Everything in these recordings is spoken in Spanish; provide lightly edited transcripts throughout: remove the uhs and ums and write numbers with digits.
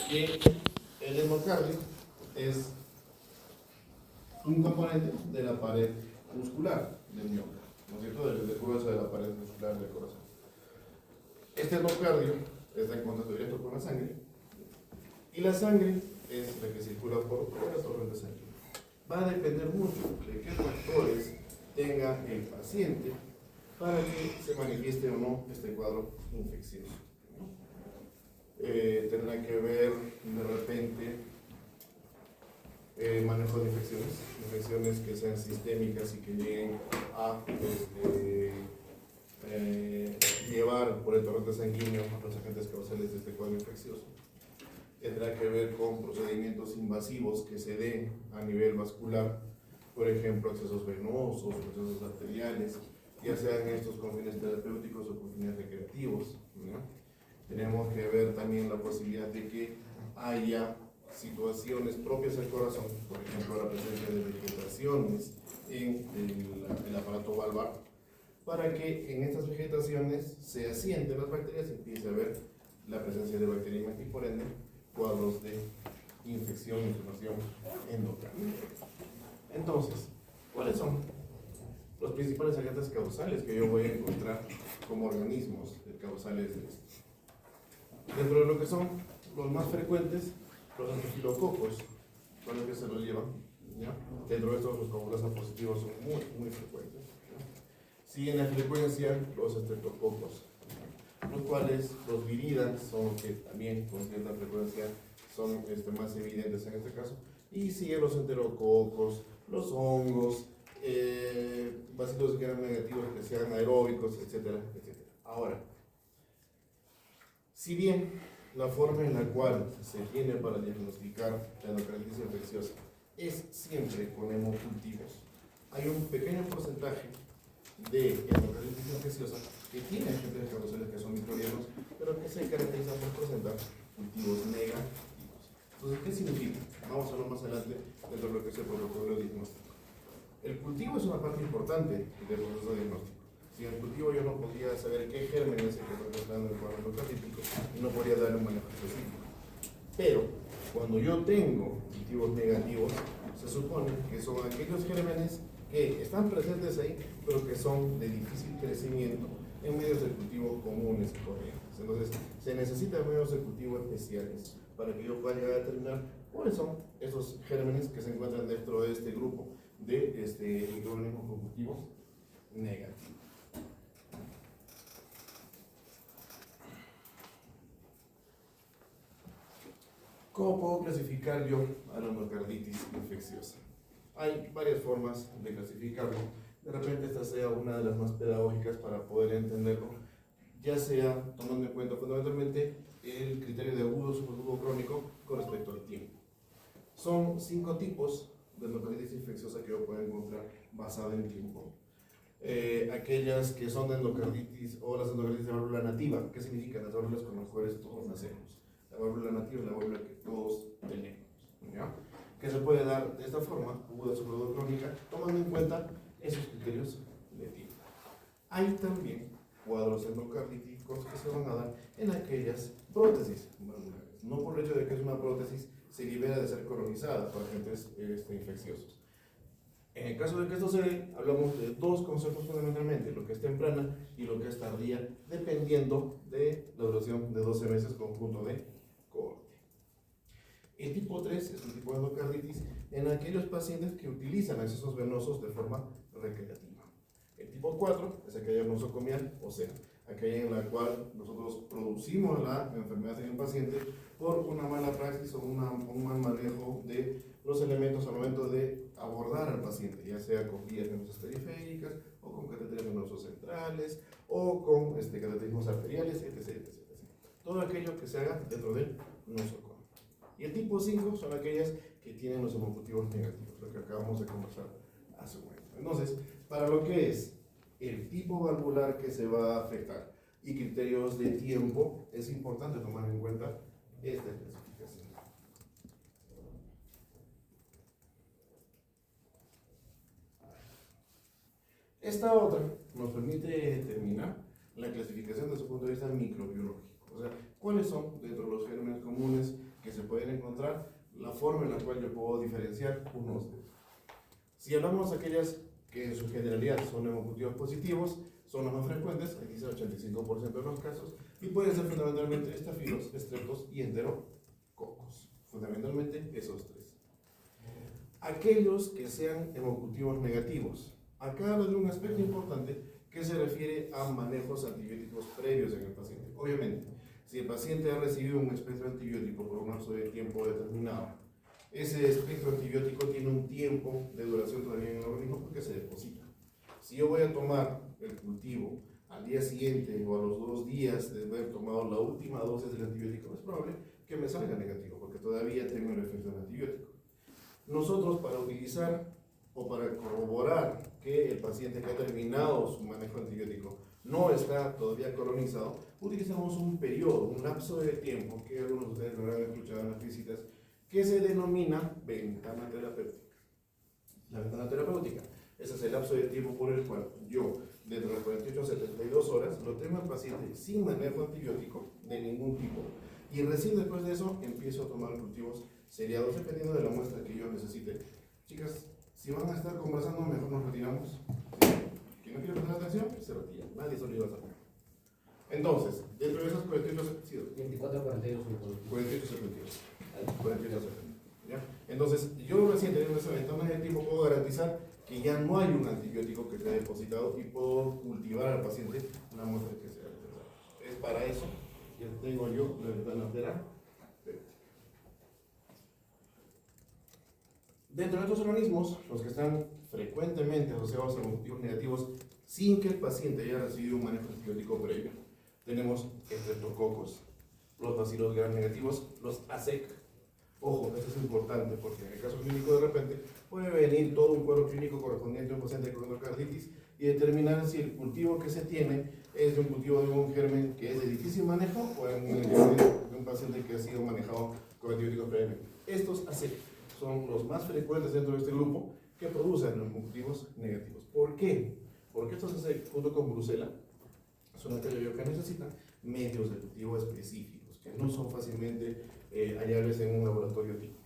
que el endocardio es un componente de la pared muscular del miocárdio, ¿no es cierto? Del grueso de la pared muscular del corazón. Este endocardio está en contacto directo con la sangre, y la sangre es la que circula por la torrente sanguínea. Va a depender mucho de qué factores tenga el paciente para que se manifieste o no este cuadro infeccioso, ¿no? Tendrá que ver de repente manejo de infecciones que sean sistémicas y que lleguen a llevar por el torrente sanguíneo los agentes causales de este cuadro infeccioso. Tendrá que ver con procedimientos invasivos que se den a nivel vascular, por ejemplo, accesos venosos, accesos arteriales, ya sean estos con fines terapéuticos o con fines recreativos, ¿no? Tenemos que ver también la posibilidad de que haya situaciones propias del corazón, por ejemplo, la presencia de vegetaciones en el aparato valvar, para que en estas vegetaciones se asienten las bacterias y empiece a haber la presencia de bacterias y por ende cuadros de infección, inflamación endocárdica. Entonces, ¿cuáles son los principales agentes causales que yo voy a encontrar como organismos causales de esto? Dentro de lo que son los más frecuentes, los estafilococos son los que se los llevan, ¿ya? Dentro de estos los coágulos positivos son muy frecuentes, ¿ya? Siguen la frecuencia los estreptococos, los cuales los viridans son los que también con cierta frecuencia son más evidentes en este caso, y siguen los enterococos, los hongos, bacilos gram negativos que sean aeróbicos, etcétera, etcétera. Ahora, si bien la forma en la cual se tiene para diagnosticar la endocarditis infecciosa es siempre con hemocultivos, hay un pequeño porcentaje de endocarditis infecciosa que tiene agentes causales que son microbianos, pero que se caracterizan por presentar cultivos negativos. Entonces, ¿qué significa? Vamos a ver más adelante dentro de lo que es el protocolo diagnóstico. El cultivo es una parte importante del proceso diagnóstico. Sin el cultivo yo no podría saber qué gérmenes se encuentran en el cuadro endocardítico y no podría darle un manejo específico. Pero cuando yo tengo cultivos negativos, se supone que son aquellos gérmenes que están presentes ahí, pero que son de difícil crecimiento en medios de cultivo comunes y corrientes. Entonces, se necesitan medios de cultivo especiales para que yo pueda llegar a determinar cuáles son esos gérmenes que se encuentran dentro de este grupo de microorganismos con cultivos negativos. ¿Cómo puedo clasificar yo a la endocarditis infecciosa? Hay varias formas de clasificarlo. De repente esta sea una de las más pedagógicas para poder entenderlo, ya sea tomando en cuenta fundamentalmente el criterio de agudo, subagudo, crónico con respecto al tiempo. Son 5 tipos de endocarditis infecciosa que yo puedo encontrar basada en tiempo. Aquellas que son de endocarditis o las endocarditis de válvula nativa. ¿Qué significan? Las válvulas con las cuales todos nacemos. La válvula nativa es la válvula que todos tenemos, ¿ya? Que se puede dar de esta forma, aguda, subaguda, crónica, tomando en cuenta esos criterios de tiempo. Hay también cuadros endocardíticos que se van a dar en aquellas prótesis valvulares. No por el hecho de que es una prótesis se libera de ser colonizada por agentes infecciosos. En el caso de que esto se dé, hablamos de 2 conceptos fundamentalmente, lo que es temprana y lo que es tardía, dependiendo de la duración de 12 meses conjunto de cohorte. El tipo 3 es un tipo de endocarditis en aquellos pacientes que utilizan accesos venosos de forma recreativa. El tipo 4 es aquella nosocomial, o sea, aquella en la cual nosotros producimos la enfermedad en el paciente por una mala praxis o un mal manejo de los elementos al momento de abordar al paciente, ya sea con vías venosas periféricas o con catéteres venosos centrales o con cateterismos arteriales, etc. Todo aquello que se haga dentro del nosocomio. Y el tipo 5 son aquellas que tienen los hemocultivos negativos, lo que acabamos de conversar hace un momento. Entonces, para lo que es el tipo valvular que se va a afectar y criterios de tiempo, es importante tomar en cuenta esta clasificación. Esta otra nos permite determinar la clasificación desde su punto de vista microbiológico. O sea, cuáles son dentro de los gérmenes comunes que se pueden encontrar la forma en la cual yo puedo diferenciar unos de otros. Si hablamos de aquellas que en su generalidad son hemocultivos positivos, son los más frecuentes, aquí dice 85% de los casos, y pueden ser fundamentalmente estafilos, estreptos y enterococos. Fundamentalmente esos tres. Aquellos que sean hemocultivos negativos. Acá habla de un aspecto importante que se refiere a manejos antibióticos previos en el paciente. Obviamente, si el paciente ha recibido un espectro antibiótico por un lapso de tiempo determinado, ese espectro antibiótico tiene un tiempo de duración todavía en el organismo porque se deposita. Si yo voy a tomar el cultivo al día siguiente o a los 2 días de haber tomado la última dosis del antibiótico, es probable que me salga negativo porque todavía tengo el efecto del antibiótico. Nosotros, para utilizar o para corroborar que el paciente que ha terminado su manejo antibiótico no está todavía colonizado, utilizamos un periodo, un lapso de tiempo que algunos de ustedes lo habrán escuchado en las visitas, que se denomina ventana terapéutica. La ventana terapéutica, ese es el lapso de tiempo por el cual yo, dentro de las 48 a 72 horas, lo tengo al paciente sin manejo antibiótico de ningún tipo, y recién después de eso empiezo a tomar cultivos seriados dependiendo de la muestra que yo necesite. Chicas, si van a estar conversando, mejor nos retiramos. ¿Sí? Quien no quiere prestar atención, se retira. Nadie se lo iba a saber. Entonces, dentro de esos 48, sí, 24, 48, 48, 72. 48, 70. ¿Ya? Entonces, yo recién teniendo esa ventana de tiempo puedo garantizar que ya no hay un antibiótico que se ha depositado y puedo cultivar al paciente una muestra que sea necesaria. Es para eso que tengo yo la ventana terapéutica. Dentro de estos organismos, los que están frecuentemente asociados a hemocultivos negativos sin que el paciente haya recibido un manejo antibiótico previo, tenemos estreptococos, los bacilos gram negativos, los ASEC. Ojo, esto es importante porque en el caso clínico de repente puede venir todo un cuadro clínico correspondiente a un paciente con endocarditis y determinar si el cultivo que se tiene es de un cultivo de un germen que es de difícil manejo o en el germen de un paciente que ha sido manejado con antibióticos previamente. Estos ASEC son los más frecuentes dentro de este grupo que producen los cultivos negativos. ¿Por qué? Porque estos ASEC, junto con Brucela, son aquellos que necesitan medios de cultivo específicos, que no son fácilmente hallables en un laboratorio tipo.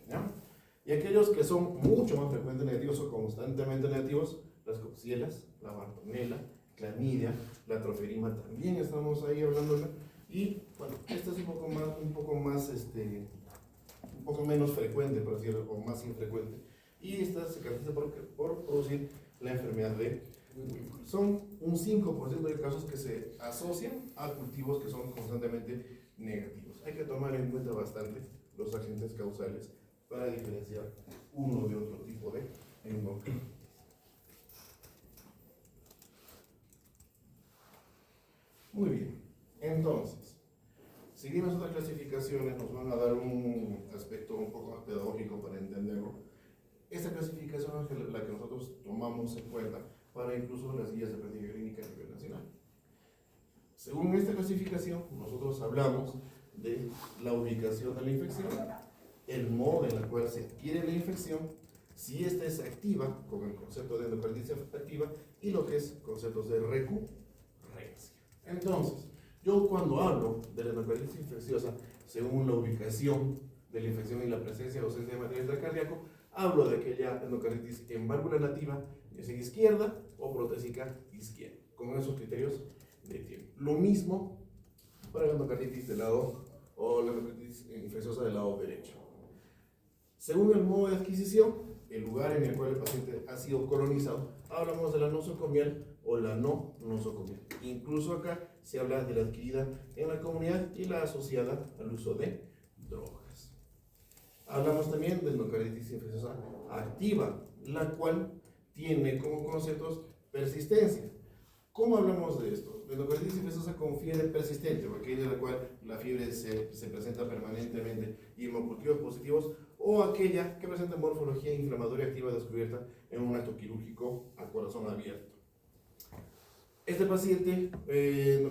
¿Ya? Y aquellos que son mucho más frecuentes negativos o constantemente negativos, las coxielas, la bartonella, clamidia, la troferima, también estamos ahí hablando. Y bueno, este es un poco menos frecuente, por decirlo, o más infrecuente. Y esta se caracteriza por producir la enfermedad de Wilbur. Son un 5% de casos que se asocian a cultivos que son constantemente negativos. Hay que tomar en cuenta bastante los agentes causales para diferenciar uno de otro tipo de endocarditis. Muy bien, entonces, si bien las otras clasificaciones nos van a dar un aspecto un poco más pedagógico para entenderlo, esta clasificación es la que nosotros tomamos en cuenta para incluso las guías de práctica clínica a nivel nacional. Según esta clasificación, nosotros hablamos de la ubicación de la infección, el modo en el cual se adquiere la infección, si esta es activa, con el concepto de endocarditis activa, y lo que es conceptos de recurrencia. Entonces, yo cuando hablo de la endocarditis infecciosa, según la ubicación de la infección y la presencia o ausencia de material cardíaco, hablo de aquella endocarditis en válvula nativa, ya sea izquierda o protésica izquierda, con esos criterios de tiempo. Lo mismo para la endocarditis del lado o la endocarditis infecciosa del lado derecho. Según el modo de adquisición, el lugar en el cual el paciente ha sido colonizado, hablamos de la nosocomial o la no nosocomial. Incluso acá se habla de la adquirida en la comunidad y la asociada al uso de drogas. Hablamos también de endocarditis infecciosa activa, la cual tiene como conceptos persistencia. ¿Cómo hablamos de esto? La endocarditis infecciosa con fiebre persistente, aquella en la cual la fiebre se presenta permanentemente y hemocultivos positivos, o aquella que presenta morfología inflamatoria activa descubierta en un acto quirúrgico a corazón abierto. Este paciente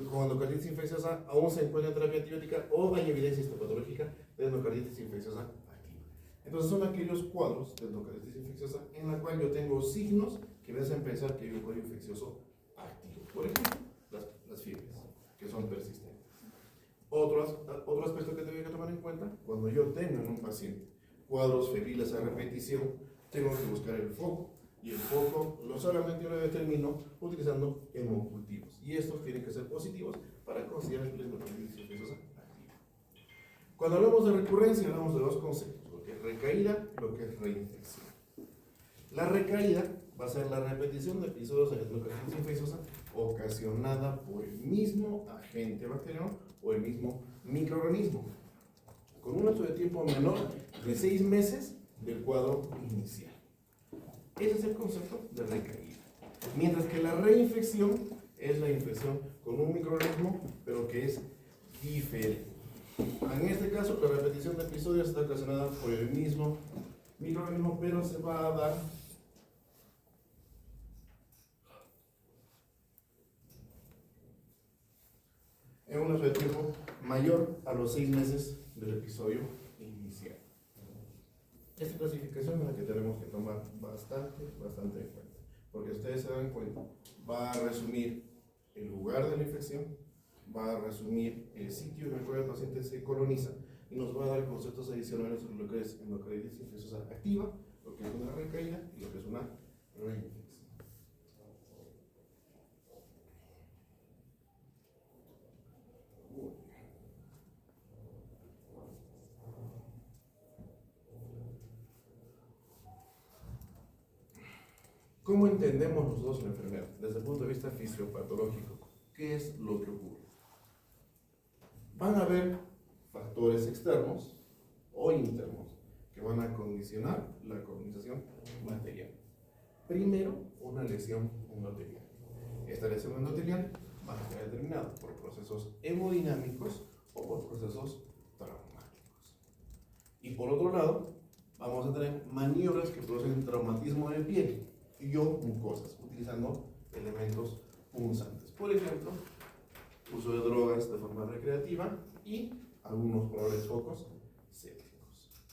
con endocarditis infecciosa aún se encuentra en terapia antibiótica o hay evidencia histopatológica de endocarditis infecciosa activa. Entonces son aquellos cuadros de endocarditis infecciosa en la cual yo tengo signos que me hacen pensar que hay un cuadro infeccioso activo. Por ejemplo, las fiebres, que son persistentes. Otro aspecto que tengo que tomar en cuenta otra, cuando yo tengo en un paciente cuadros febriles a repetición, tengo que buscar el foco. Y el foco no solamente yo lo determino utilizando hemocultivos. Y estos tienen que ser positivos para considerar la endocarditis infecciosa activa. Cuando hablamos de recurrencia, hablamos de dos conceptos, lo que es recaída y lo que es reinfección. La recaída va a ser la repetición de episodios de endocarditis infecciosa ocasionada por el mismo agente bacteriano o el mismo microorganismo, con un lapso de tiempo menor de 6 meses del cuadro inicial. Ese es el concepto de recaída. Mientras que la reinfección es la infección con un microorganismo, pero que es diferente. En este caso, la repetición de episodios está ocasionada por el mismo microorganismo, pero se va a dar en un lapso de tiempo mayor a los 6 meses del episodio inicial. Esta clasificación es la que tenemos que tomar bastante en cuenta, porque ustedes se dan cuenta, va a resumir el lugar de la infección, va a resumir el sitio en el cual el paciente se coloniza y nos va a dar conceptos adicionales sobre lo que es endocarditis infecciosa activa, lo que es una recaída y lo que es una reinfección. ¿Cómo entendemos nosotros la enfermedad? Desde el punto de vista fisiopatológico, ¿qué es lo que ocurre? Van a haber factores externos o internos que van a condicionar la colonización bacteriana. Primero, una lesión endotelial. Esta lesión endotelial va a estar determinada por procesos hemodinámicos o por procesos traumáticos. Y por otro lado, vamos a tener maniobras que producen traumatismo de piel y o mucosas, utilizando elementos punzantes. Por ejemplo, uso de drogas de forma recreativa y algunos probables focos sépticos.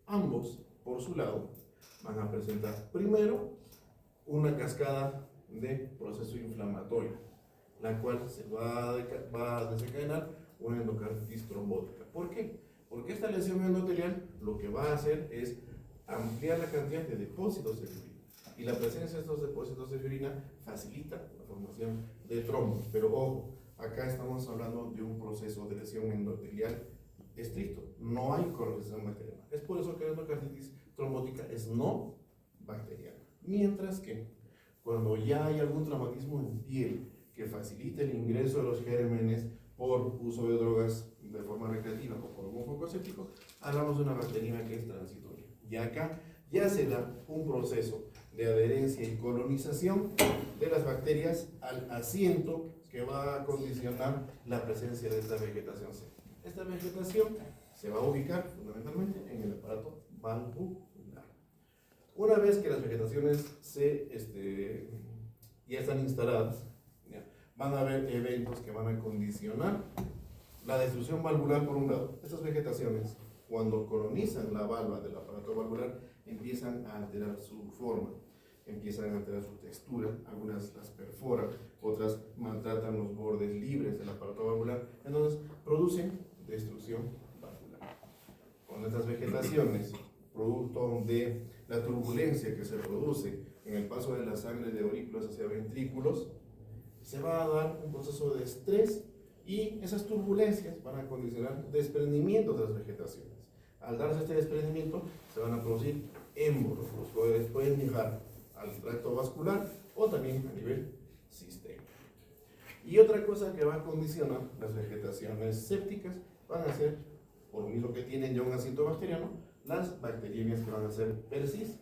Ambos, por su lado, van a presentar primero una cascada de proceso inflamatorio, la cual se va a desencadenar una endocarditis trombótica. ¿Por qué? Porque esta lesión endotelial lo que va a hacer es ampliar la cantidad de depósitos de fibrina. Y la presencia de estos depósitos de fibrina facilita la formación de trombos. Pero ojo, acá estamos hablando de un proceso de lesión endotelial estricto. No hay colonización bacteriana. Es por eso que la endocarditis trombótica es no bacteriana. Mientras que cuando ya hay algún traumatismo en piel que facilite el ingreso de los gérmenes por uso de drogas de forma recreativa o por algún foco séptico, hablamos de una bacteriemia que es transitoria. Y acá ya se da un proceso de adherencia y colonización de las bacterias al asiento que va a condicionar la presencia de esta vegetación séptica. Esta vegetación se va a ubicar fundamentalmente en el aparato valvular. Una vez que las vegetaciones ya están instaladas, van a haber eventos que van a condicionar la destrucción valvular por un lado. Estas vegetaciones, cuando colonizan la valva del aparato valvular, empiezan a alterar su forma, empiezan a alterar su textura, algunas las perforan, otras maltratan los bordes libres del aparato valvular, entonces producen destrucción valvular. Cuando estas vegetaciones, producto de la turbulencia que se produce en el paso de la sangre de aurículas hacia ventrículos, se va a dar un proceso de estrés y esas turbulencias van a condicionar desprendimiento de las vegetaciones. Al darse este desprendimiento, se van a producir émbolos, los cuales pueden llegar al tracto vascular o también a nivel sistémico. Y otra cosa que va a condicionar las vegetaciones sépticas van a ser, por lo mismo que tienen ya un asiento bacteriano, las bacteriemias que van a ser persistentes.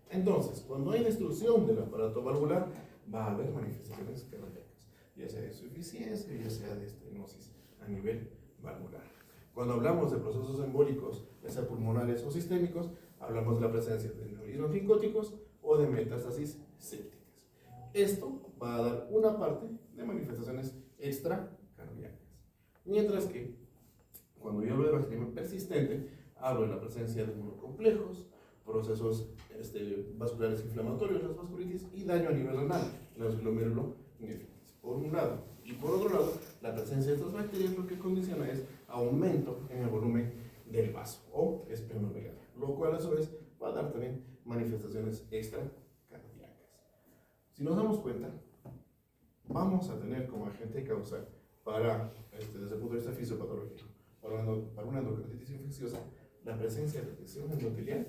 Entonces, cuando hay destrucción del aparato valvular, va a haber manifestaciones cardíacas, ya sea de insuficiencia, ya sea de estenosis a nivel valvular. Cuando hablamos de procesos embólicos, ya sea pulmonares o sistémicos, hablamos de la presencia de neurismos fincóticos o de metástasis sépticas. Esto va a dar una parte de manifestaciones extracardíacas. Mientras que, cuando yo hablo de bacteriemia persistente, hablo de la presencia de inmunocomplejos, procesos vasculares inflamatorios, las vasculitis y daño a nivel renal, las glomerulonefritis, por un lado. Y por otro lado, la presencia de estas bacterias lo que condiciona es aumento en el volumen del vaso o esplenomegalia, lo cual a su vez va a dar también manifestaciones extracardíacas. Si nos damos cuenta, vamos a tener como agente causal para, desde el punto de vista fisiopatológico, para una endocarditis infecciosa, la presencia de lesión endotelial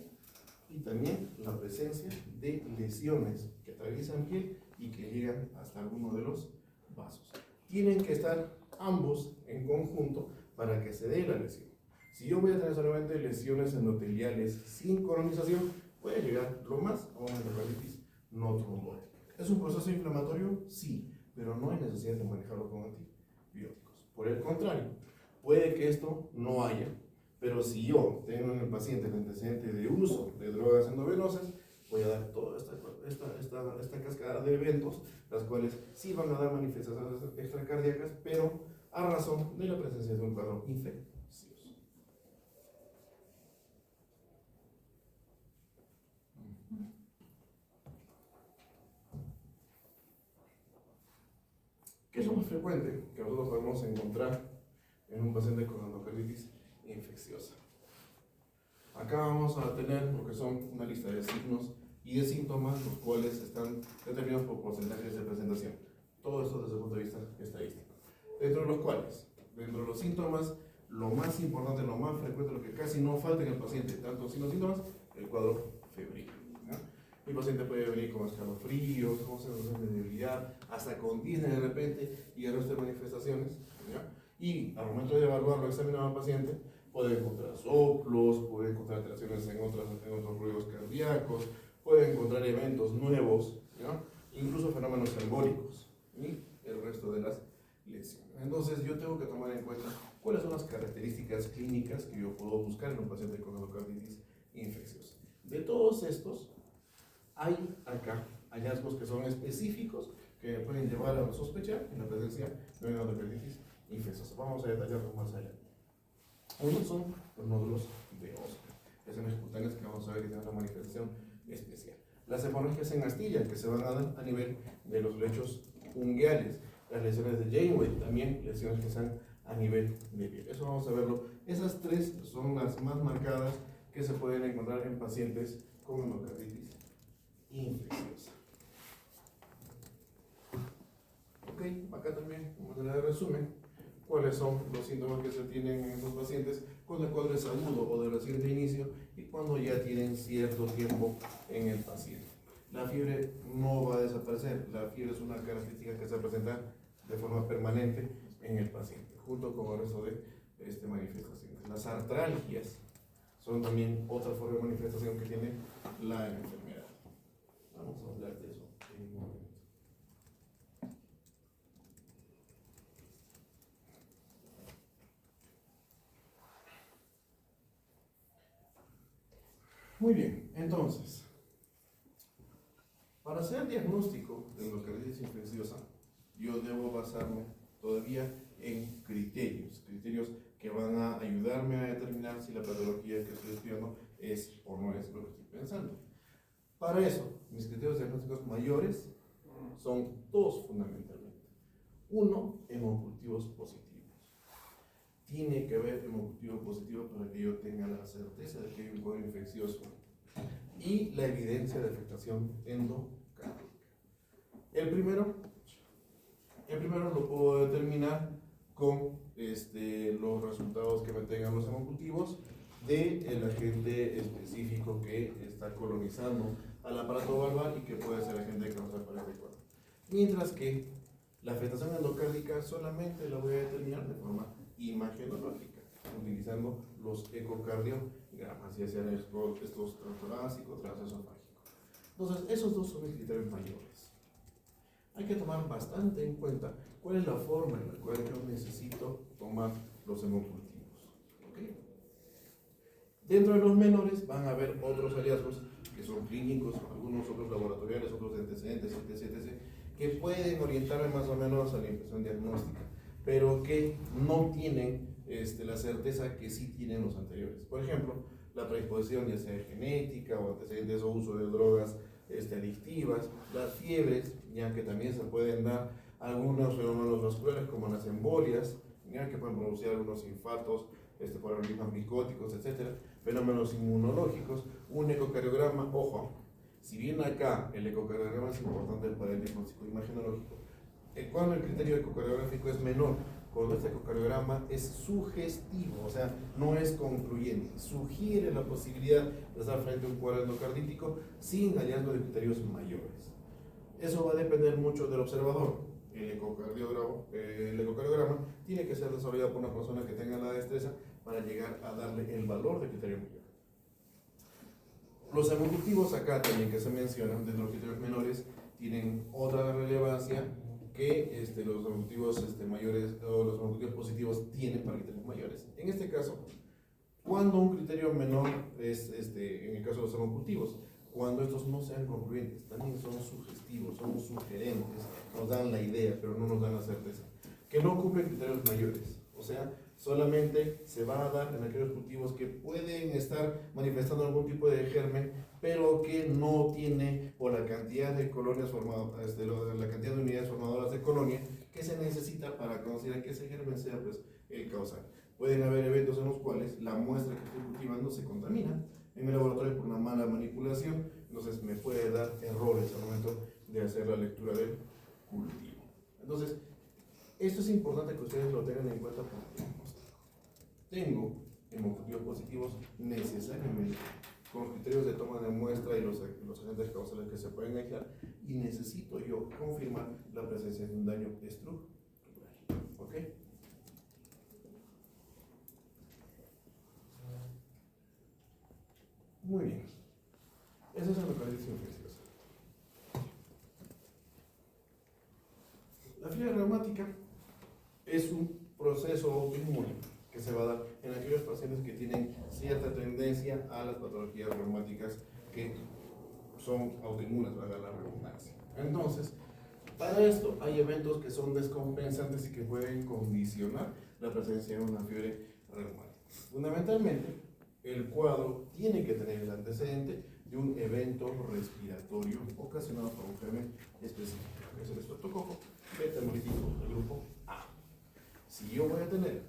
y también la presencia de lesiones que atraviesan piel y que llegan hasta alguno de los vasos. Tienen que estar ambos en conjunto para que se dé la lesión. Si yo voy a tener solamente lesiones endoteliales sin colonización, puede llegar lo más a una endocarditis no trombótica. ¿Es un proceso inflamatorio? Sí, pero no hay necesidad de manejarlo con antibióticos. Por el contrario, puede que esto no haya, pero si yo tengo en el paciente el antecedente de uso de drogas endovenosas, voy a dar toda esta cascada de eventos, las cuales sí van a dar manifestaciones extracardíacas, pero a razón de la presencia de un cuadro infeccioso. ¿Qué es lo más frecuente que nosotros podemos encontrar en un paciente con endocarditis infecciosa? Acá vamos a tener lo que son una lista de signos y de síntomas, los cuales están determinados por porcentajes de presentación. Todo esto desde el punto de vista estadístico. Dentro de los cuales, dentro de los síntomas, lo más importante, lo más frecuente, lo que casi no falta en el paciente, tanto signos síntomas, el cuadro febril. El paciente puede venir con escalofríos, con sensación de debilidad, hasta con disney de repente y el resto de manifestaciones. ¿Ya? Y al momento de evaluarlo, examinar al paciente, puede encontrar soplos, puede encontrar alteraciones en otros ruidos cardíacos, puede encontrar eventos nuevos, ¿ya? Incluso fenómenos embólicos y el resto de las lesiones. Entonces yo tengo que tomar en cuenta cuáles son las características clínicas que yo puedo buscar en un paciente con endocarditis infecciosa. De todos estos, hay acá hallazgos que son específicos que pueden llevar a sospechar en la presencia de una endocarditis infecciosa. Vamos a detallarlo más adelante. Unos son los nódulos de Oscar, lesiones cutáneas que vamos a ver que tienen una manifestación especial. Las hemorragias en astilla que se van a dar a nivel de los lechos unguiales. Las lesiones de Janeway, también lesiones que están a nivel de piel. Eso vamos a verlo. Esas tres son las más marcadas que se pueden encontrar en pacientes con endocarditis infecciosa. Ok, acá también, como manera de resumen, cuáles son los síntomas que se tienen en esos pacientes cuando el cuadro es agudo o de reciente inicio y cuando ya tienen cierto tiempo en el paciente. La fiebre no va a desaparecer, la fiebre es una característica que se presenta de forma permanente en el paciente, junto con el resto de manifestaciones. Las artralgias son también otra forma de manifestación que tiene la enfermedad. Vamos a hablar de eso en un momento. Muy bien, entonces, para hacer diagnóstico de endocarditis infecciosa, yo debo basarme todavía en criterios que van a ayudarme a determinar si la patología que estoy estudiando es o no es lo que estoy pensando. Para eso, mis criterios diagnósticos mayores son dos fundamentalmente. Uno, hemocultivos positivos. Tiene que haber hemocultivo positivo para que yo tenga la certeza de que hay un cuadro infeccioso y la evidencia de afectación endocárdica. El primero lo puedo determinar con los resultados que me tengan los hemocultivos del agente específico que está colonizando al aparato valvar y que puede ser agente causal para este cuadro. Mientras que la afectación endocárdica solamente la voy a determinar de forma imagenológica, utilizando los ecocardiogramas, ya sean estos transtorácico, transesofágico. Entonces, esos dos son mis criterios mayores. Hay que tomar bastante en cuenta cuál es la forma en la cual yo necesito tomar los hemocultivos. ¿Okay? Dentro de los menores van a haber otros hallazgos que son clínicos, algunos otros laboratoriales, otros de antecedentes, etc., que pueden orientarme más o menos a la impresión diagnóstica, pero que no tienen la certeza que sí tienen los anteriores. Por ejemplo, la predisposición ya sea genética o antecedentes o uso de drogas adictivas, las fiebres, ya que también se pueden dar algunos fenómenos vasculares como las embolias, ¿ya? Que pueden producir algunos infartos, por organismos micóticos, etcétera, fenómenos inmunológicos, un ecocardiograma, ojo, si bien acá el ecocardiograma es importante para el diagnóstico imagenológico, cuando el criterio ecocardiográfico es menor, cuando este ecocardiograma es sugestivo, o sea, no es concluyente, sugiere la posibilidad de estar frente a un cuadro endocardítico sin hallazgo de criterios mayores. Eso va a depender mucho del observador. El ecocardiograma tiene que ser desarrollado por una persona que tenga la destreza para llegar a darle el valor de criterio mayor. Los hemocultivos acá también que se mencionan, de los criterios menores, tienen otra relevancia que los hemocultivos mayores o los hemocultivos positivos tienen para criterios mayores. En este caso, cuando un criterio menor es, en el caso de los hemocultivos, cuando estos no sean concluyentes, también son sugestivos, son sugerentes, nos dan la idea, pero no nos dan la certeza, que no cumplen criterios mayores, o sea, solamente se va a dar en aquellos cultivos que pueden estar manifestando algún tipo de germen, pero que no tiene, por la cantidad de colonias formadas, la cantidad de unidades formadoras de colonia que se necesita para considerar que ese germen sea pues, el causal. Pueden haber eventos en los cuales la muestra que estoy cultivando se contamina en mi laboratorio por una mala manipulación, entonces me puede dar errores al momento de hacer la lectura del cultivo. Entonces, esto es importante que ustedes lo tengan en cuenta porque tengo hemocultivos positivos necesariamente con los criterios de toma de muestra y los agentes causales que se pueden aislar, y necesito yo confirmar la presencia de un daño estructural. ¿Ok? Muy bien. Esa es la localización infecciosa. La fiebre reumática es un proceso autoinmune que se va a dar en aquellos pacientes que tienen cierta tendencia a las patologías reumáticas que son autoinmunes, valga la redundancia. Entonces, para esto hay eventos que son descompensantes y que pueden condicionar la presencia de una fiebre reumática. Fundamentalmente, el cuadro tiene que tener el antecedente de un evento respiratorio ocasionado por un germen específico, que es el estreptococo beta hemolítico del grupo A. Si yo voy a tener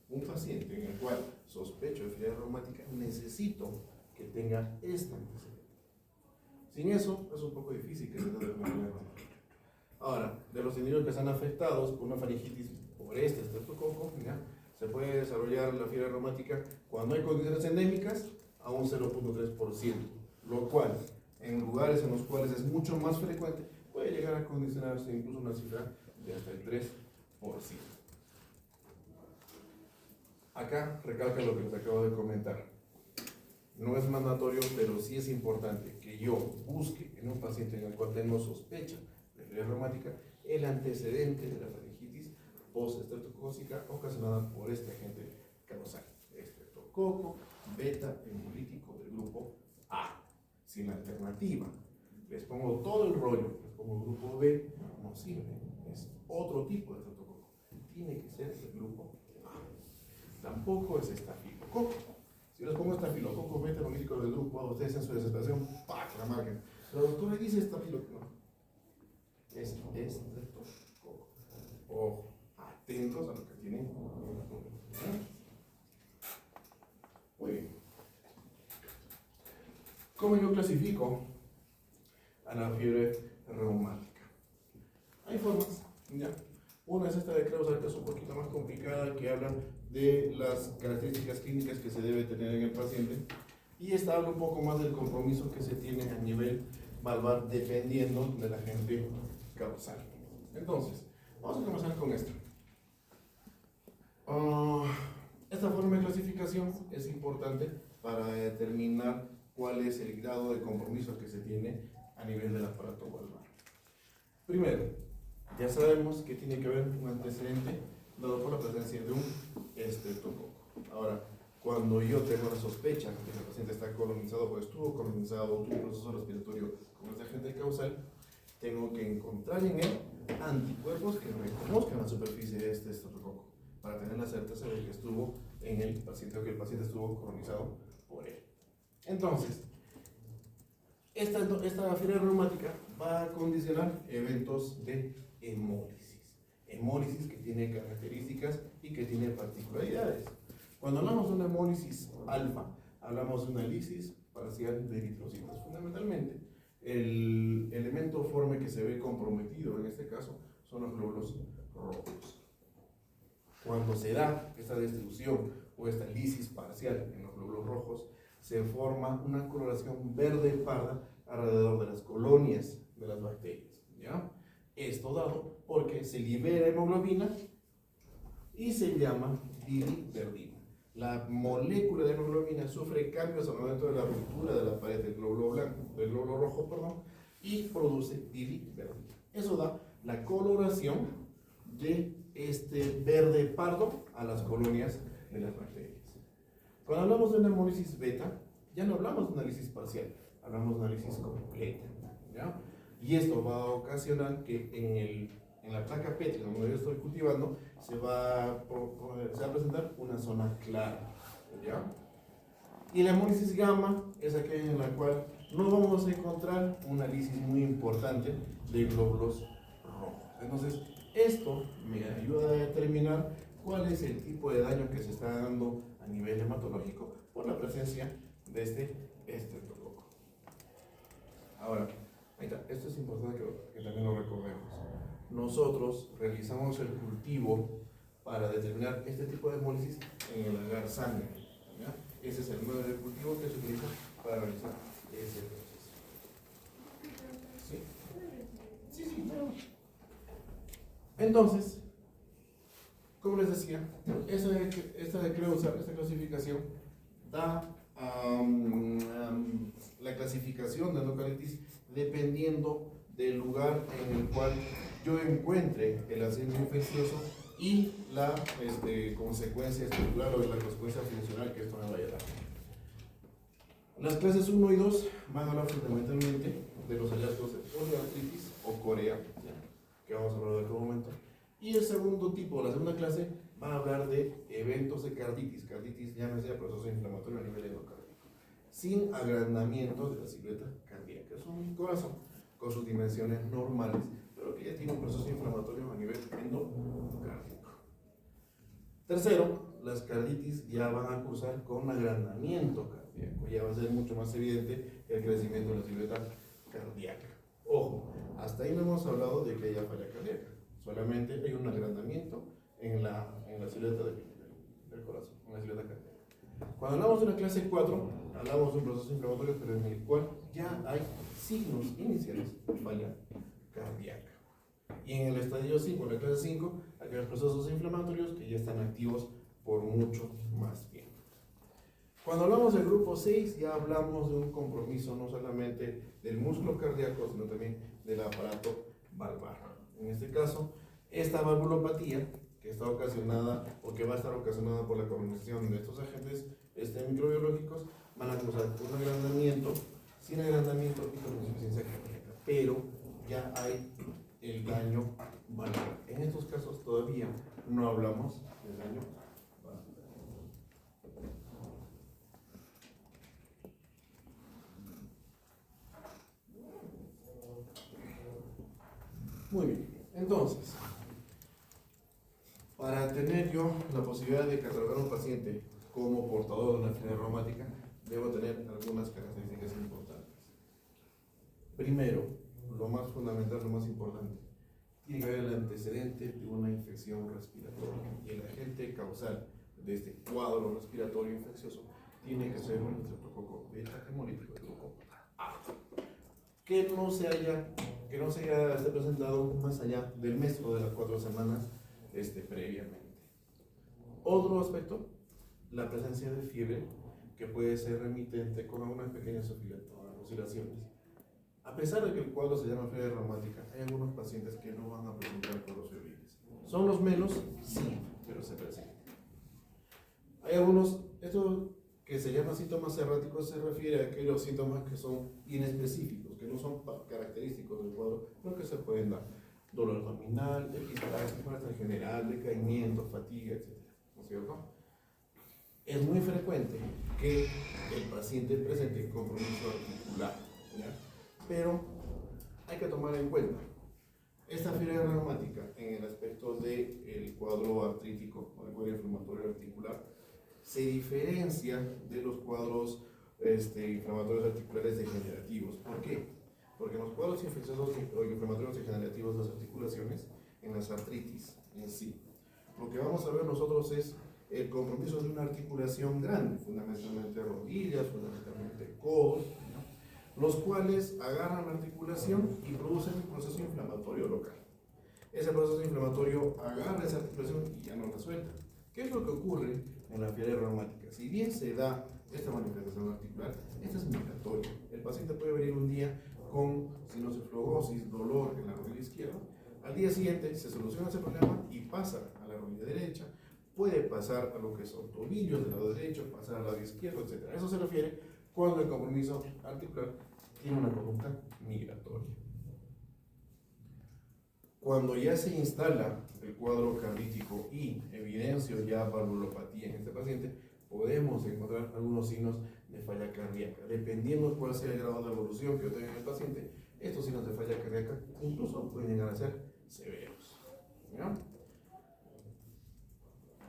un paciente en el cual sospecho de fiebre reumática, necesito que tenga este antecedente. Sin eso, es un poco difícil que se determine. Ahora, de los individuos que están afectados por una faringitis por este estreptococo, se puede desarrollar la fiebre reumática cuando hay condiciones endémicas a un 0.3%, lo cual, en lugares en los cuales es mucho más frecuente, puede llegar a condicionarse incluso una cifra de hasta el 3%. Acá recalca lo que les acabo de comentar. No es mandatorio, pero sí es importante que yo busque en un paciente en el cual tengo sospecha de fiebre reumática el antecedente de la faringitis post-estreptocócica ocasionada por este agente causal, estreptococo beta hemolítico del grupo A. Sin la alternativa les pongo todo el rollo, les pongo grupo B, no sirve, es otro tipo de estreptococo, tiene que ser el grupo A. Tampoco es estafilococo. Si les pongo estafilococo beta hemolítico del grupo A, ustedes en su desesperación, ¡pac!, la marcan. La doctora dice estafilococo, no, es estreptococo. Ojo, atentos a lo que tienen. Muy bien. ¿Cómo yo clasifico a la fiebre reumática? Hay formas, ¿ya? Una es esta de Clausar, que es un poquito más complicada, que habla de las características clínicas que se debe tener en el paciente, y esta habla un poco más del compromiso que se tiene a nivel valvar dependiendo del agente causal. Entonces, vamos a comenzar con esto. Esta forma de clasificación es importante para determinar cuál es el grado de compromiso que se tiene a nivel del aparato valvar. Primero, ya sabemos que tiene que haber un antecedente dado por la presencia de un estreptococo. Ahora, cuando yo tengo la sospecha de que el paciente está colonizado o estuvo colonizado o tuvo un proceso respiratorio con este agente causal, tengo que encontrar en él anticuerpos que reconozcan la superficie de este estreptococo para tener la certeza de que estuvo en el paciente o que el paciente estuvo colonizado por él. Entonces, esta fiebre reumática va a condicionar eventos de hemólisis. Hemólisis que tiene características y que tiene particularidades. Cuando hablamos de una hemólisis alfa, hablamos de una lisis parcial de eritrocitos. Fundamentalmente, el elemento forme que se ve comprometido en este caso son los glóbulos rojos. Cuando se da esta distribución o esta lisis parcial en los glóbulos rojos, se forma una coloración verde parda alrededor de las colonias de las bacterias, ¿ya? Esto dado porque se libera hemoglobina y se llama biliverdina. La molécula de hemoglobina sufre cambios al momento de la ruptura de la pared del glóbulo blanco, del glóbulo rojo, perdón, y produce biliverdina. Eso da la coloración de este verde pardo a las colonias de las bacterias. Cuando hablamos de una hemólisis beta, ya no hablamos de una lisis parcial, hablamos de una lisis completa, ¿ya? Y esto va a ocasionar que en la placa Petri, donde yo estoy cultivando, se va a presentar una zona clara, ¿ya? Y la hemólisis gamma es aquella en la cual no vamos a encontrar una lisis muy importante de glóbulos rojos. Entonces, esto me ayuda a determinar cuál es el tipo de daño que se está dando a nivel hematológico por la presencia de este estreptococo. Ahora, ahí está. Esto es importante que también lo recordemos. Nosotros realizamos el cultivo para determinar este tipo de hemólisis en el agar sangre, ¿ya? Ese es el modo de cultivo que se utiliza para realizar ese proceso. ¿Sí? Sí, claro. Entonces, como les decía, esta clasificación da la clasificación de endocardititis dependiendo del lugar en el cual yo encuentre el ascenso infeccioso y la consecuencia estructural o la consecuencia funcional que esto me vaya a dar. Las clases 1 y 2 van a hablar fundamentalmente de los hallazgos de poliartritis o corea, ¿ya? Que vamos a hablar en otro momento. Y el segundo tipo, la segunda clase, va a hablar de eventos de carditis, llámese proceso inflamatorio a nivel endocárdico, sin agrandamiento de la silueta cardíaca. Es un corazón con sus dimensiones normales, pero que ya tiene un proceso inflamatorio a nivel endocárdico. Tercero, las carditis ya van a cursar con agrandamiento cardíaco, ya va a ser mucho más evidente el crecimiento de la silueta cardíaca. Ojo, hasta ahí no hemos hablado de que haya falla cardíaca, solamente hay un agrandamiento en la silueta del corazón, en la silueta cardíaca. Cuando hablamos de una clase 4, hablamos de un proceso inflamatorio, pero en el cual ya hay signos iniciales de falla cardíaca. Y en el estadio 5, en la clase 5, aquellos procesos inflamatorios que ya están activos por mucho más tiempo. Cuando hablamos del grupo 6, ya hablamos de un compromiso no solamente del músculo cardíaco, sino también del aparato valvar. En este caso, esta valvulopatía, que está ocasionada o que va a estar ocasionada por la combinación de estos agentes microbiológicos, van a causar un agrandamiento, sin agrandamiento y con insuficiencia cardíaca, pero ya hay el daño valvular. En estos casos todavía no hablamos del daño valvular. Muy bien, entonces, para tener yo la posibilidad de catalogar a un paciente como portador de una enfermedad reumática, debo tener algunas características importantes. Primero, lo más fundamental, lo más importante, tiene que haber el antecedente de una infección respiratoria y el agente causal de este cuadro respiratorio infeccioso tiene que ser un estreptococo beta hemolítico de grupo A, que no se haya esté presentado más allá del mes o de las 4 semanas previamente. Otro aspecto, la presencia de fiebre, que puede ser remitente con algunas pequeñas oscilaciones. A pesar de que el cuadro se llama fiebre reumática, hay algunos pacientes que no van a presentar cuadros febriles. ¿Son los menos? Sí, pero se presentan. Hay algunos, esto que se llama síntomas erráticos se refiere a aquellos síntomas que son inespecíficos, que no son característicos del cuadro, pero que se pueden dar. Dolor abdominal, malestar general, decaimiento, fatiga, etc. ¿No es cierto? Es muy frecuente que el paciente presente compromiso articular, ¿ya? Pero hay que tomar en cuenta, Esta fiebre reumática, en el aspecto del cuadro artrítico o del cuadro inflamatorio articular, se diferencia de los cuadros inflamatorios articulares degenerativos. ¿Por qué? Porque en los cuadros infecciosos o inflamatorios degenerativos de las articulaciones, en las artritis en sí, lo que vamos a ver nosotros es el compromiso de una articulación grande, fundamentalmente rodillas, fundamentalmente codos, ¿no? Los cuales agarran la articulación y producen un proceso inflamatorio local. Ese proceso inflamatorio agarra esa articulación y ya no la suelta. ¿Qué es lo que ocurre en la fiebre reumática? Si bien se da esta manifestación articular, esta es migratoria. El paciente puede venir un día con sinusoflegosis, dolor en la rodilla izquierda. Al día siguiente se soluciona ese problema y pasa a la rodilla derecha. Puede pasar a lo que son tobillos del lado derecho, pasar al lado izquierdo, etc. A eso se refiere cuando el compromiso articular tiene una conducta migratoria. Cuando ya se instala el cuadro cardíaco y evidencio ya valvulopatía en este paciente, podemos encontrar algunos signos de falla cardíaca. Dependiendo cuál sea el grado de evolución que tenga el paciente, estos signos de falla cardíaca incluso pueden llegar a ser severos. ¿Ya?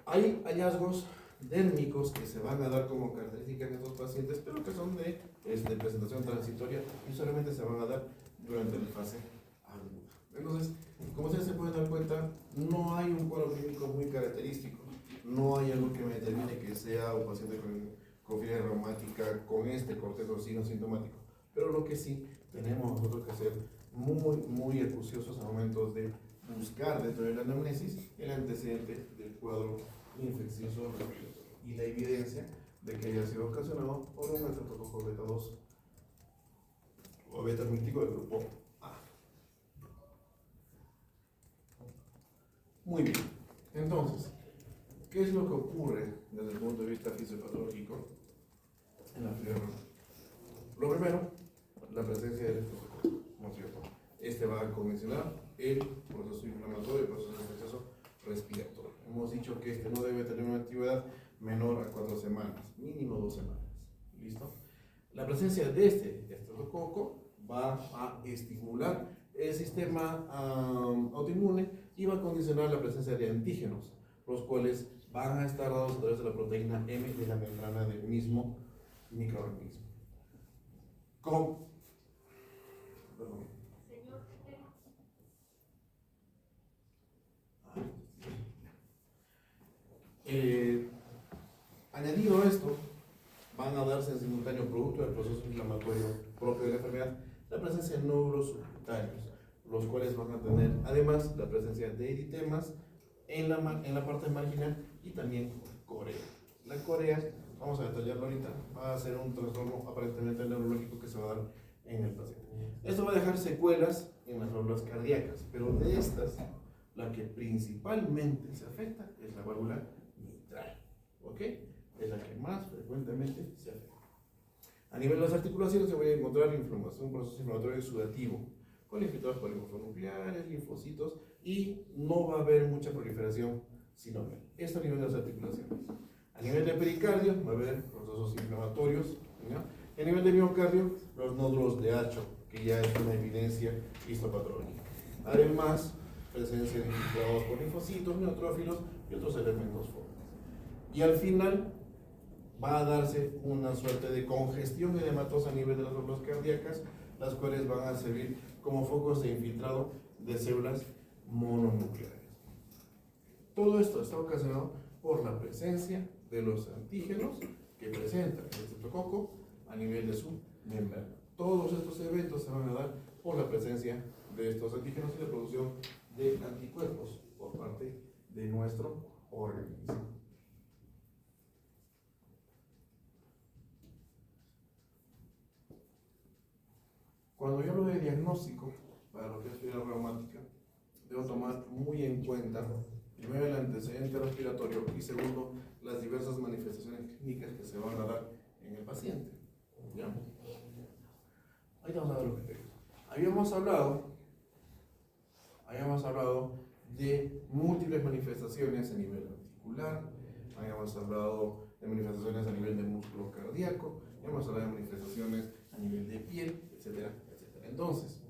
Hay hallazgos dérmicos que se van a dar como característica en estos pacientes, pero que son de presentación transitoria y solamente se van a dar durante la fase aguda. Entonces, como ustedes se pueden dar cuenta, no hay un cuadro clínico muy característico, no hay algo que me determine que sea un paciente con fiebre reumática con este cortejo de signos sintomáticos, pero lo que sí tenemos nosotros que ser muy acuciosos a momentos de buscar dentro de la anamnesis el antecedente del cuadro infeccioso respiratorio y la evidencia de que haya sido ocasionado por un estreptococo beta 2 o beta mítico del grupo A. Muy bien, entonces, ¿qué es lo que ocurre desde el punto de vista fisiopatológico en la fiebre? Lo primero, la presencia del estreptococo, ¿no es cierto? Este va a condicionar el proceso inflamatorio, el proceso infeccioso respiratorio. Hemos dicho que este no debe tener una antigüedad menor a 4 semanas, mínimo 2 semanas. ¿Listo? La presencia de este estreptococo va a estimular el sistema autoinmune y va a condicionar la presencia de antígenos, los cuales van a estar dados a través de la proteína M de la membrana del mismo microorganismo. Añadido a esto, van a darse en simultáneo producto del proceso inflamatorio propio de la enfermedad la presencia de nódulos subcutáneos, los cuales van a tener además la presencia de eritemas en la parte marginal y también corea. La corea, vamos a detallarlo ahorita, va a ser un trastorno aparentemente neurológico que se va a dar en el paciente. Esto va a dejar secuelas en las válvulas cardíacas, pero de estas, la que principalmente se afecta es la válvula mitral, ¿ok? Es la que más frecuentemente se afecta. A nivel de las articulaciones se va a encontrar inflamación, un proceso inflamatorio exudativo, con infiltrados polimonocnucleares, linfocitos, y no va a haber mucha proliferación sinovial. Esto a nivel de las articulaciones. A nivel de pericardio va a haber procesos inflamatorios, ¿no? Y a nivel de miocardio, los nódulos de Hacho, que ya es una evidencia histopatológica. Además, presencia de infiltrados por linfocitos, neutrófilos y otros elementos fórmicos. Y al final va a darse una suerte de congestión edematosa a nivel de las válvulas cardíacas, las cuales van a servir como focos de infiltrado de células mononucleares. Todo esto está ocasionado por la presencia de los antígenos que presenta el estreptococo a nivel de su membrana. Todos estos eventos se van a dar por la presencia de estos antígenos y la producción de anticuerpos por parte de nuestro organismo. Cuando yo hablo de diagnóstico para lo que es fiebre reumática, debo tomar muy en cuenta, primero, el antecedente respiratorio y segundo, las diversas manifestaciones clínicas que se van a dar en el paciente. ¿Ya? Ahí vamos a ver lo que tengo. Habíamos hablado de múltiples manifestaciones a nivel articular, habíamos hablado de manifestaciones a nivel de músculo cardíaco, habíamos hablado de manifestaciones a nivel de piel, etcétera, etcétera. Entonces,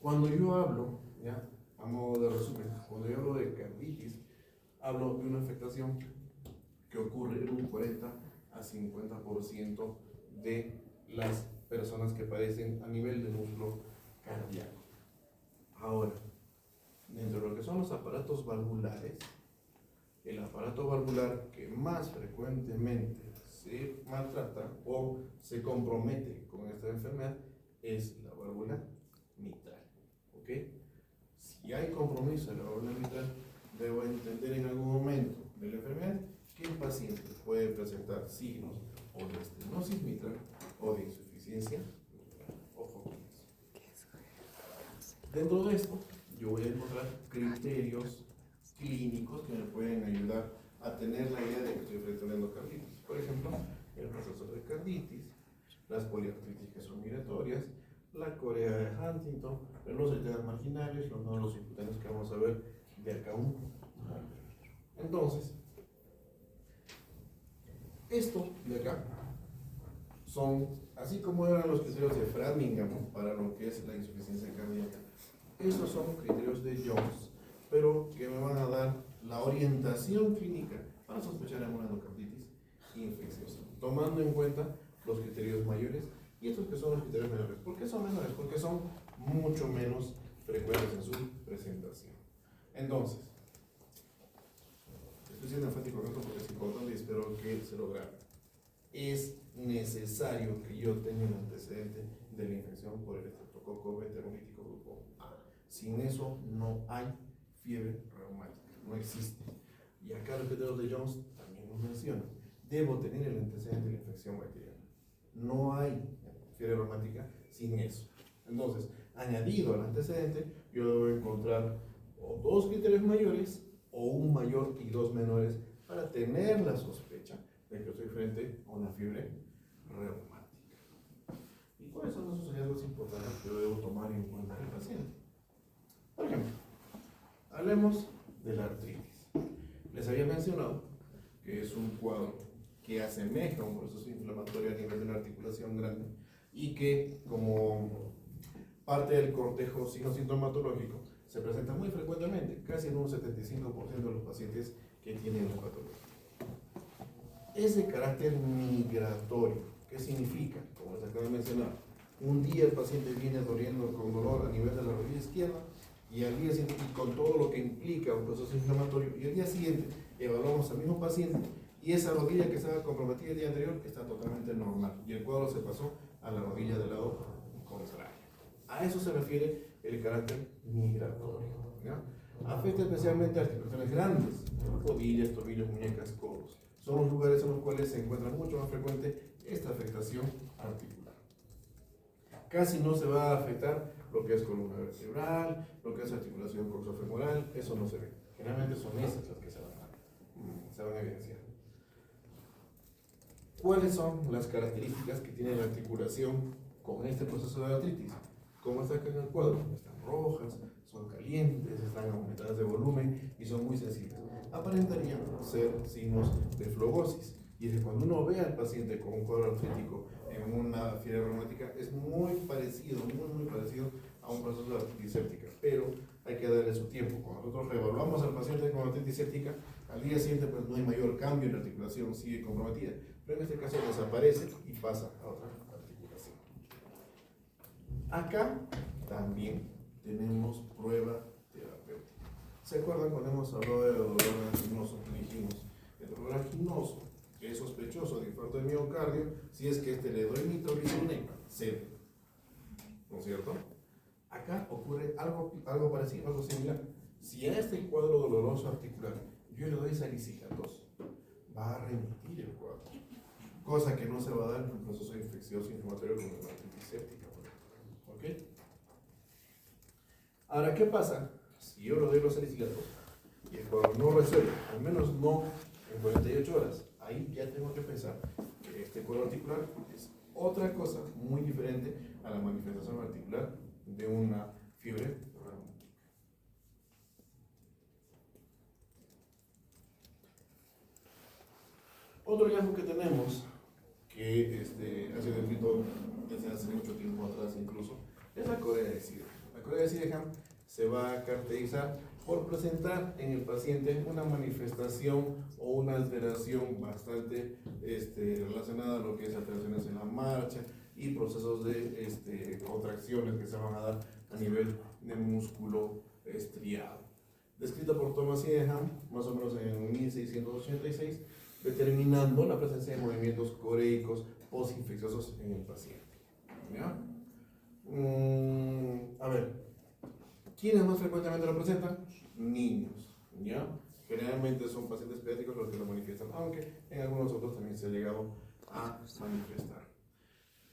Cuando yo hablo, ya, a modo de resumen, cuando yo hablo de carditis, hablo de una afectación que ocurre en un 40 a 50% de las personas que padecen a nivel del músculo cardíaco. Ahora, dentro de lo que son los aparatos valvulares, el aparato valvular que más frecuentemente se maltrata o se compromete con esta enfermedad es la válvula mitral. ¿Ok? Si hay compromiso en la válvula mitral, debo entender en algún momento de la enfermedad que el paciente puede presentar signos o de estenosis mitral o de insuficiencia mitral. Ojo con eso. Dentro de esto, yo voy a encontrar criterios clínicos que me pueden ayudar a tener la idea de que estoy frente a una endocarditis. Por ejemplo, el proceso de carditis, las poliartritis que son migratorias, la corea de Huntington, los eritema marginales, los nódulos subcutáneos que vamos a ver de acá a un año. Entonces, esto de acá son, así como eran los criterios de Framingham para lo que es la insuficiencia cardíaca, estos son criterios de Jones, pero que me van a dar la orientación clínica para sospechar en una endocarditis infecciosa, tomando en cuenta los criterios mayores y estos que son los criterios menores. ¿Por qué son menores? Porque son mucho menos frecuentes en su presentación. Entonces, estoy siendo enfático con esto porque es importante y espero que se lo grabe. Es necesario que yo tenga un antecedente de la infección por el estreptococo enteromítico grupo A. Sin eso no hay fiebre reumática, no existe. Y acá los criterios de Jones también nos mencionan. Debo tener el antecedente de la infección bacteriana. No hay fiebre reumática sin eso. Entonces, añadido al antecedente, yo debo encontrar o dos criterios mayores o un mayor y dos menores para tener la sospecha de que estoy frente a una fiebre reumática. ¿Y cuáles son esos hallazgos importantes que yo debo tomar en cuenta en el paciente? Por ejemplo, hablemos de la artritis. Les había mencionado que es un cuadro que asemeja un proceso inflamatorio a nivel de la articulación grande y que, como parte del cortejo sintomatológico, se presenta muy frecuentemente, casi en un 75% de los pacientes que tienen la patología. Es de carácter migratorio. ¿Qué significa? Como les acabo de mencionar, un día el paciente viene doliendo con dolor a nivel de la rodilla izquierda y al día siguiente, y con todo lo que implica un proceso inflamatorio, y al día siguiente evaluamos al mismo paciente y esa rodilla que estaba comprometida el día anterior está totalmente normal y el cuadro se pasó a la rodilla del lado contrario. A eso se refiere el carácter migratorio, ¿ya? Afecta especialmente a articulaciones grandes, rodillas, tobillos, muñecas, codos. Son los lugares en los cuales se encuentra mucho más frecuente esta afectación articular. Casi no se va a afectar lo que es columna vertebral, lo que es articulación coxofemoral, eso no se ve. Generalmente son esas las que se van a evidenciar. ¿Cuáles son las características que tiene la articulación con este proceso de artritis? Como está acá en el cuadro, están rojas, son calientes, están aumentadas de volumen y son muy sensibles. Aparentarían ser signos de flebosis. Y es que cuando uno ve al paciente con un cuadro artrítico en una fiebre reumática, es muy parecido a un proceso de artritis séptica, pero hay que darle su tiempo. Cuando nosotros reevaluamos al paciente con artritis séptica, al día siguiente pues no hay mayor cambio en la articulación, sigue comprometida, pero en este caso desaparece y pasa a otra articulación. Acá también tenemos prueba terapéutica. ¿Se acuerdan cuando hemos hablado de dolor anginoso? Dijimos, el dolor anginoso es sospechoso de infarto de miocardio si es que le doy nitroglicina y cero. ¿No es cierto? Acá ocurre algo parecido, algo similar. Si a este cuadro doloroso articular yo le doy salicilatos, va a remitir el cuadro. Cosa que no se va a dar en un proceso infeccioso inflamatorio como la artritis séptica. ¿Ok? Ahora, ¿qué pasa si yo le doy los salicilatos y el cuadro no resuelve? Al menos no en 48 horas. Ahí ya tengo que pensar que este cuadro articular es otra cosa muy diferente a la manifestación articular de una fiebre reumática. Otro hallazgo que tenemos, que ha sido escrito desde hace mucho tiempo atrás incluso, es la corea de Sider. La corea de Sydenham se va a caracterizar por presentar en el paciente una manifestación o una alteración bastante relacionada a lo que es alteraciones en la marcha y procesos de contracciones que se van a dar a nivel de músculo estriado. Descrita por Thomas Sydenham, más o menos en 1686, determinando la presencia de movimientos coreicos postinfecciosos en el paciente. ¿Ya? A ver, ¿quiénes más frecuentemente lo presentan? Niños, ¿ya? Generalmente son pacientes pediátricos los que lo manifiestan, aunque en algunos otros también se ha llegado a manifestar.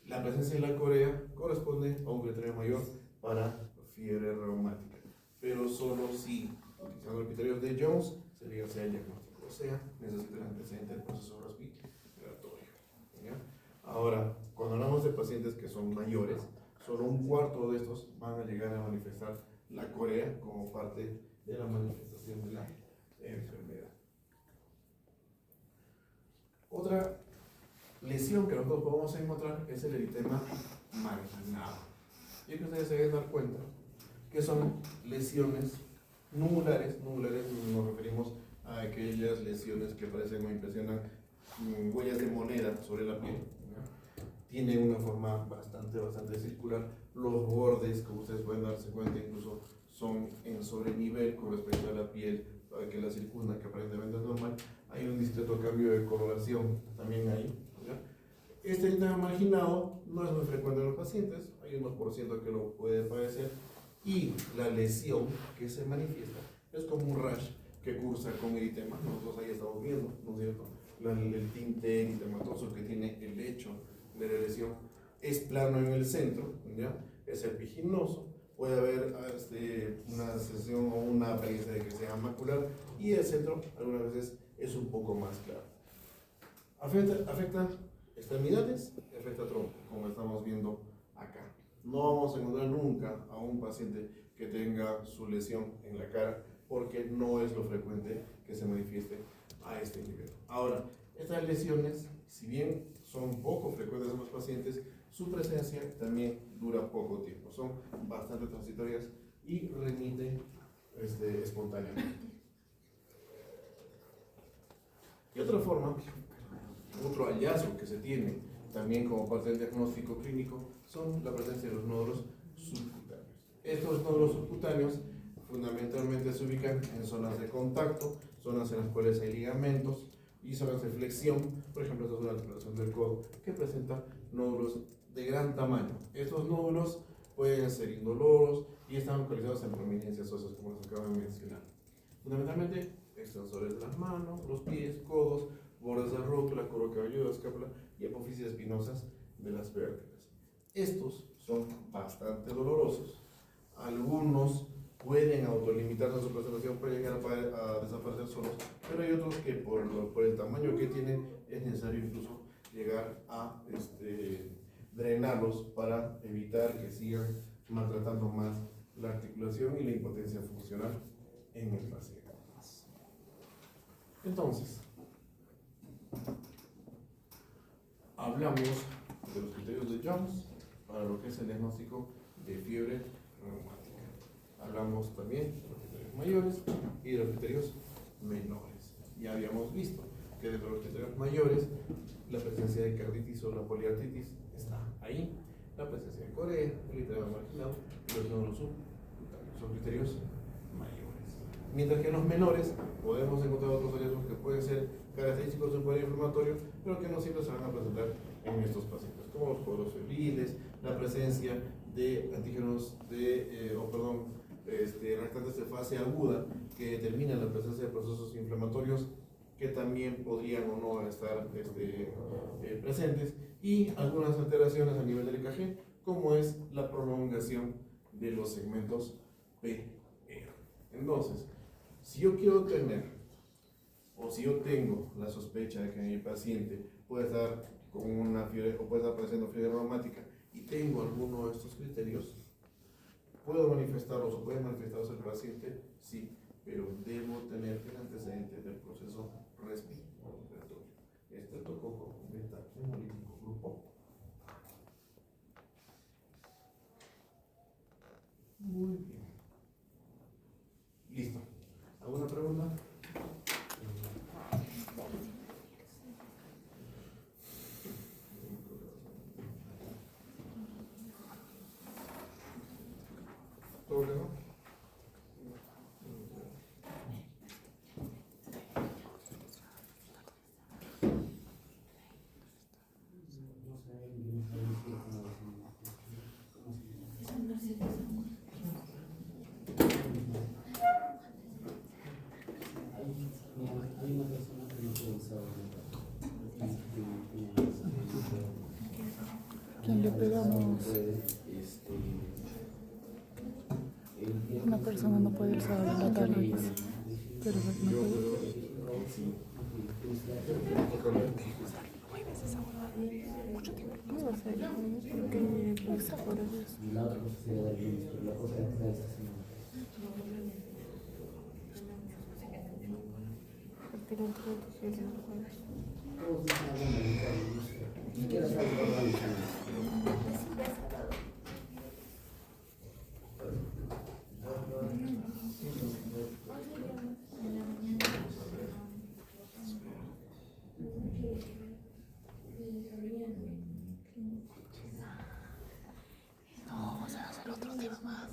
La presencia de la corea corresponde a un criterio mayor para fiebre reumática, pero solo si, utilizando los criterios de Jones, se llega a ser el diagnóstico, o sea, necesita el antecedente del proceso respiratorio. ¿Ya? Ahora, cuando hablamos de pacientes que son mayores, solo un cuarto de estos van a llegar a manifestar la corea como parte de la manifestación de la enfermedad. Otra lesión que nosotros podemos encontrar es el eritema marginado. Y es que ustedes se deben dar cuenta que son lesiones nubulares. Nubulares nos referimos a aquellas lesiones que parecen o impresionan huellas de moneda sobre la piel. Tiene una forma bastante circular. Los bordes, como ustedes pueden darse cuenta, incluso son en sobrenivel con respecto a la piel que la circunda, que aparentemente es normal. Hay un discreto cambio de coloración también ahí. ¿Ya? Este eritema marginado no es muy frecuente en los pacientes, hay unos por ciento que lo puede padecer, y la lesión que se manifiesta es como un rash que cursa con eritema. Nosotros ahí estamos viendo, ¿no es cierto?, el tinte eritematoso que tiene el lecho de la lesión. Es plano en el centro, ¿ya? Es epiginoso, puede haber una sección o una apariencia de que sea macular, y el centro algunas veces es un poco más claro. Afecta extremidades, afecta tronco, como estamos viendo acá. No vamos a encontrar nunca a un paciente que tenga su lesión en la cara, porque no es lo frecuente que se manifieste a este nivel. Ahora, estas lesiones, si bien son poco frecuentes en los pacientes, su presencia también dura poco tiempo, son bastante transitorias y remiten espontáneamente. Y otra forma, otro hallazgo que se tiene también como parte del diagnóstico clínico, son la presencia de los nódulos subcutáneos. Estos nódulos subcutáneos fundamentalmente se ubican en zonas de contacto, zonas en las cuales hay ligamentos y zonas de flexión. Por ejemplo, esta es una articulación del codo que presenta nódulos de gran tamaño. Estos nódulos pueden ser indoloros y están localizados en prominencias óseas, como les acabo de mencionar. Fundamentalmente, extensores de las manos, los pies, codos, bordes de rótula, cuero cabelludo, escápula y apófisis espinosas de las vértebras. Estos son bastante dolorosos. Algunos pueden autolimitarse en su presentación, pueden llegar a desaparecer solos, pero hay otros que por el tamaño que tienen es necesario incluso llegar a drenarlos para evitar que sigan maltratando más la articulación y la impotencia funcional en el paciente. Entonces, hablamos de los criterios de Jones para lo que es el diagnóstico de fiebre reumática. Hablamos también de los criterios mayores y de los criterios menores. Ya habíamos visto que dentro de los criterios mayores la presencia de carditis o la poliartritis está ahí, la presencia de corea, el eritema marginado y los nódulos subcutáneos son criterios mayores. Mientras que en los menores podemos encontrar otros hallazgos que pueden ser característicos de un cuadro inflamatorio, pero que no siempre se van a presentar en estos pacientes, como los cuadros febriles, la presencia de antígenos reactantes de fase aguda que determinan la presencia de procesos inflamatorios que también podrían o no estar presentes, y algunas alteraciones a nivel del EKG, como es la prolongación de los segmentos PR. Entonces, si yo quiero tener, o si yo tengo la sospecha de que mi paciente puede estar con una fiebre o puede estar presentando fiebre reumática y tengo alguno de estos criterios, ¿puedo manifestarlos o puede manifestarlos el paciente? Sí, pero debo tener el antecedente del proceso respiratorio. Estreptococo beta hemolítico grupo A. Muy problema? Hay una persona que no puede usar ¿Quién le pegamos? Una persona no puede usar la cannabis, pero no puede. No va a ser, porque pues ahora es. y la otra cosa sería dar el lunes, pero la cosa es que esta semana. Todos dicen algo americano, no sé. Ni siquiera saben lo organizado. No, vamos a hacer otro tema más.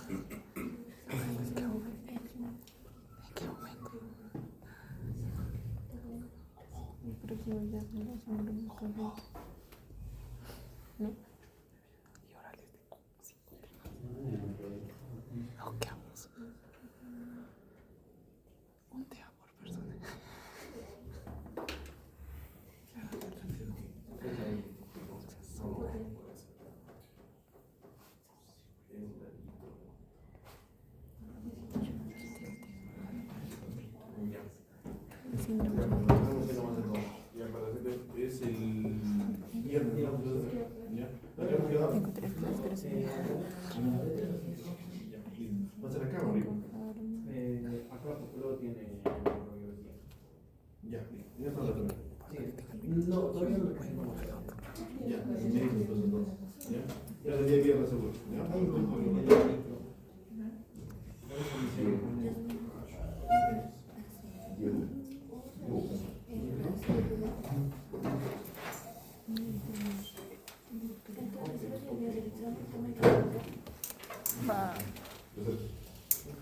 ¿En qué momento? ¿En qué momento? Pero si hoy ya no es un grupo, ¿no? Y ahora les digo 5 temas. No, ¿qué vamos? Un tema por persona. Es el viernes, ¿no? ¿Ya? ¿Ya hemos quedado? Tengo 3 clases, pero sí.